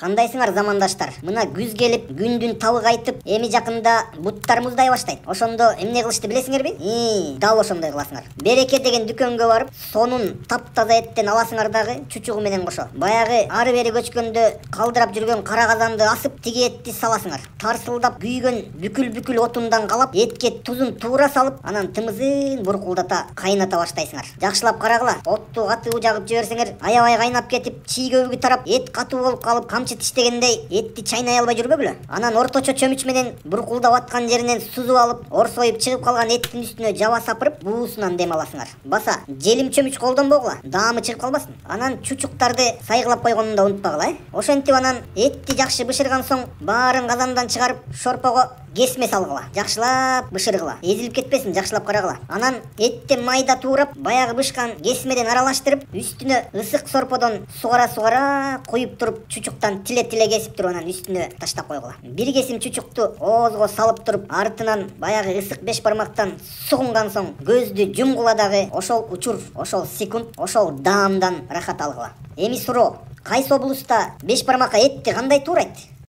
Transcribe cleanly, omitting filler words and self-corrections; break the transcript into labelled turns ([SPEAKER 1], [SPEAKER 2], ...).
[SPEAKER 1] Кандайсыңар замандаштар? Мына күз келип, күндүн табы кайтып, эми жакында буттар муздай баштайт. Ошондо эмне кылышты билесиңерби? Дал ошондой кыласыңар. Береке деген дүкөнгө барып, сонун таптаза эттен аласыңар дагы чучугу менен кошо. Баягы ары бери көчкөндө калдырап жүргөн кара казанды асып, тиги этти саласыңар. Тарсылдап күйгөн бүкүл отундан калап, этке тузун туура салып, анан тымызын буркулдата кайната баштайсыңар. Жакшылап карагыла. Отту катуу жагып жиберсеңер, аябай кайнап кетип, чийгөбүгү тарап, эт катуу болуп калып, тиштегендей этти чайнай албай жүрбөгүлө. Анан орточо чөмүч менен буркулдап аткан жеринен сузуп алып, орсоюп чыгып калган эттин үстүнө жаба сапырып, буусунан дем аласыңар. Баса, желим чөмүч колдонбогула, даамы чыгып калбасын. Анан чучуктарды сайгылап койгонун да унутпагыла. Ошентип анан этти жакшы бышырган соң, баарын казандан чыгарып, шорпого кесме салгыла. Жакшылап бышыргыла. Эзилип кетпесин, жакшылап карагыла. Анан этти майда туурап, баягы бышкан кесмеден аралаштырып, үстүнө ысык сорподон сугара куюп туруп, чучуктан тиле кесип туруп анан үстүнө таштап койгула. Бир кесим чучукту оозго салып туруп, артынан баягы ысык беш бармактан сугунган соң, көздү жумгула дагы ошол учур, ошол секунд, ошол даамдан рахат алгыла. Эми суроо, кайсы облуста беш бармакка этти кандай туурайт?